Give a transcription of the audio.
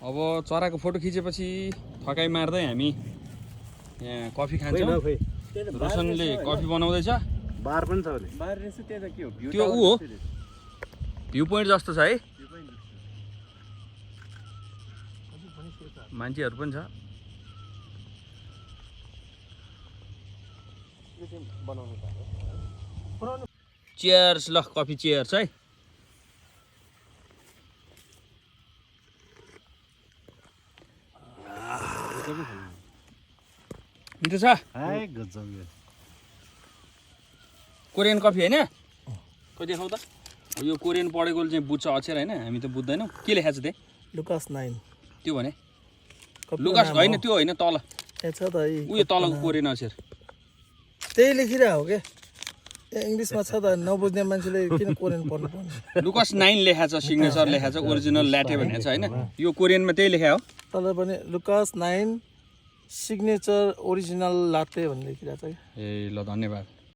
अब चराको फोटो खिचेपछि थकाइ मार्दै हामी यहाँ कफी खान्छौँ। रोशनले कफी बनाउँदैछ। बार पनि छ भने बाहिर रहेछ त्यही त के हो त्यो ऊ हो भ्यू पोइन्ट जस्तो छ है। मान्छेहरू पनि छ। चियर्स ल कफी चियर्स है। मिठो छ हाय गजब यो कोरियन कफी होइन खोइ देखाउ त। यो कोरियन पढेकोले चाहिँ बुझ्छ अक्षर होइन, हामी त बुझ्दैनौँ। के लेखाएको छ त्यहाँ लुकास 9 त्यो भने लुकास होइन त्यो होइन तल छ त उयो तलको कोरियन अक्षर त्यही लेखिरहेको हो के इङ्ग्लिसमा छ त नबुझ्ने मान्छेले किन कोरियन पढ्नु पर्ने। लुकास 9 लेखाएको छ सिग्नेचर लेखाएको छ ओरिजिनल ल्याटे भनेको छ होइन। यो कोरियनमा त्यही लेखा हो। तर पनि लुकास 9 सिग्नेचर ओरिजिनल लाटे भन्ने लेखिरहेको छ। ए ल धन्यवाद।